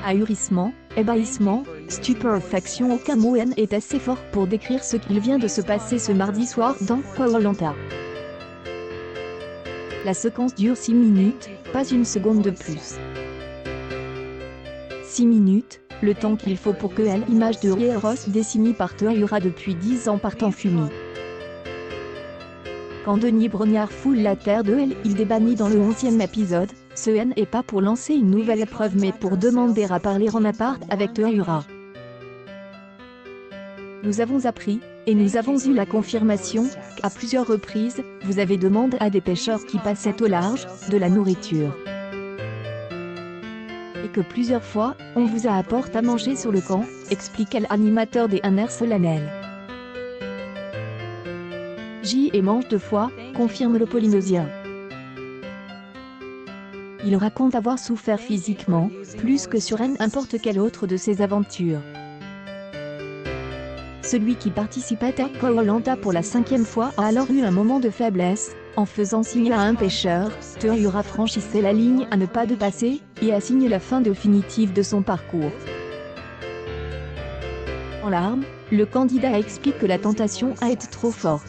Ahurissement, ébahissement, stupéfaction, aucun mot est assez fort pour décrire ce qu'il vient de se passer ce mardi soir dans Koh-Lanta. La séquence dure 6 minutes, pas une seconde de plus. 6 minutes, le temps qu'il faut pour que l'image de Rieros dessinée par Toyura depuis 10 ans parte en fumée. Quand Denis Brognard foule la terre de elle, il débanit dans le 11e épisode. Ce n'est pas pour lancer une nouvelle épreuve mais pour demander à parler en appart avec Toyura. Nous avons appris, et nous avons eu la confirmation, qu'à plusieurs reprises, vous avez demandé à des pêcheurs qui passaient au large, de la nourriture. Et que plusieurs fois, on vous a apporté à manger sur le camp, expliqua l'animateur des NR solennels. J et mange 2 fois, confirme le Polynésien. Il raconte avoir souffert physiquement, plus que sur n'importe quelle autre de ses aventures. Celui qui participait à Koh-Lanta pour la 5e fois a alors eu un moment de faiblesse, en faisant signe à un pêcheur, Toyura franchissait la ligne à ne pas dépasser, et a signé la fin définitive de son parcours. En larmes, le candidat explique que la tentation a été trop forte.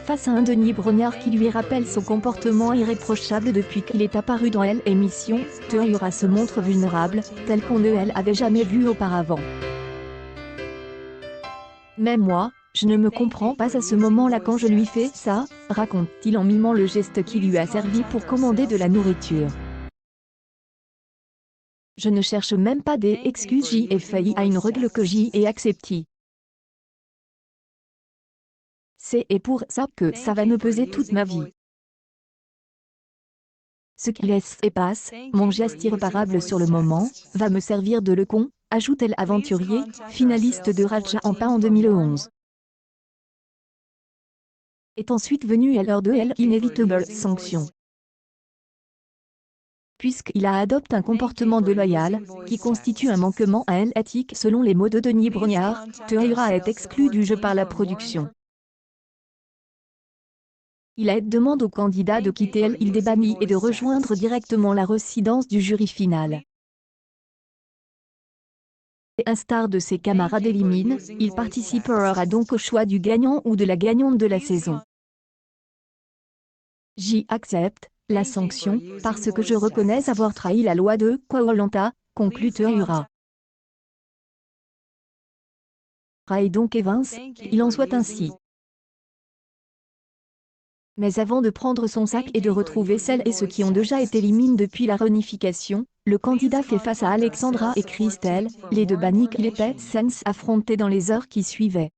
Face à un Denis Brognard qui lui rappelle son comportement irréprochable depuis qu'il est apparu dans l'émission, Toyura se montre vulnérable, tel qu'on ne l'avait jamais vu auparavant. Même moi, je ne me comprends pas à ce moment-là quand je lui fais ça, raconte-t-il en mimant le geste qui lui a servi pour commander de la nourriture. Je ne cherche même pas des excuses, j'y ai failli à une règle que j'y ai acceptée. C'est et pour ça que ça va me peser toute ma vie. Ce qui laisse et passe, mon geste irréparable sur le moment, va me servir de leçon, ajoute l'aventurier, finaliste de Raja Ampat en 2011. Est ensuite venue l'heure de l'inévitable sanction. Puisqu'il a adopté un comportement déloyal, qui constitue un manquement à l'éthique selon les mots de Denis Brognard, Toyura est exclu du jeu par la production. Il demande au candidat de quitter l'île des Bannis et de rejoindre directement la résidence du jury final. Et instar de ses camarades éliminés, il participera donc au choix du gagnant ou de la gagnante de la saison. J'y accepte la sanction, parce que je reconnais avoir trahi la loi de Koh-Lanta, conclut Toyura. Et donc Evans, il en soit ainsi. Mais avant de prendre son sac et de retrouver celles et ceux qui ont déjà été éliminés depuis la réunification, le candidat fait face à Alexandra et Christelle, les 2 bannis qu'il était censé affronter dans les heures qui suivaient.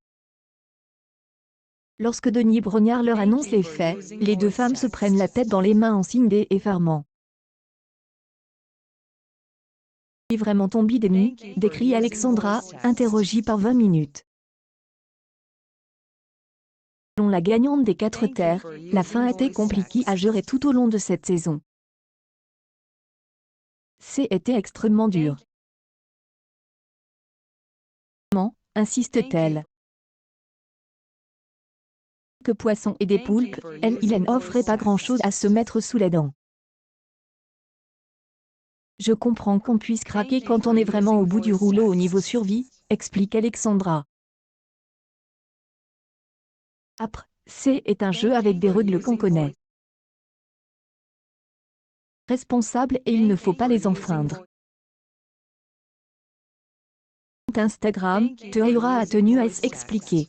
Lorsque Denis Brognard leur annonce les faits, les 2 femmes se prennent la tête dans les mains en signe d'effarement. « Est vraiment tombé des nues ?» décrit Alexandra, interrogée par 20 minutes. Selon la gagnante des 4 terres, la fin a été compliquée à gérer tout au long de cette saison. C'était extrêmement dur. Insiste-t-elle. Que poissons et des poulpes, il n'offrait pas grand-chose à se mettre sous les dents. Je comprends qu'on puisse craquer quand on est vraiment au bout du rouleau au niveau survie, explique Alexandra. Après, c'est un jeu avec des règles qu'on connaît. Responsable et il ne faut pas les enfreindre. Instagram, Toyura a tenu à s'expliquer.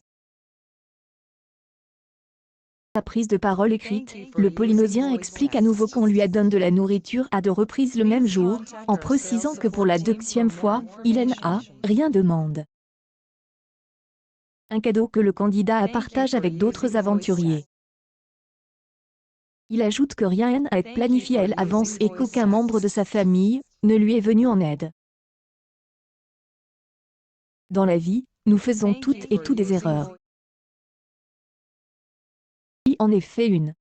Sa prise de parole écrite, le Polynésien explique à nouveau qu'on lui a donné de la nourriture à 2 reprises le même jour, en précisant que pour la 2e fois, il n'a rien demandé. Un cadeau que le candidat partage avec d'autres aventuriers. Il ajoute que rien n'a été planifié à l'avance et qu'aucun membre de sa famille ne lui est venu en aide. Dans la vie, nous faisons toutes et tous des erreurs. J en effet une.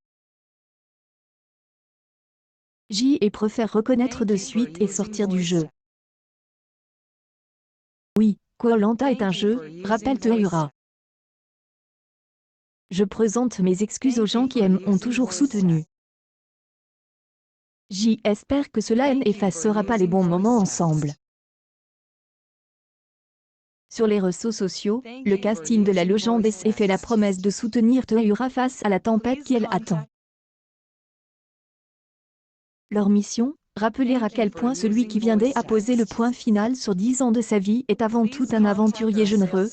J et préfère reconnaître de suite et sortir du jeu. Oui, Koh-Lanta est un jeu, rappelle Toyura. Je présente mes excuses aux gens qui m'ont toujours soutenu. J'espère que cela n'effacera pas les bons moments ensemble. Sur les réseaux sociaux, le casting de la légende s'est fait la promesse de soutenir Toyura face à la tempête qu'elle attend. Leur mission, rappeler à quel point celui qui vient d'apposer le point final sur 10 ans de sa vie est avant tout un aventurier généreux.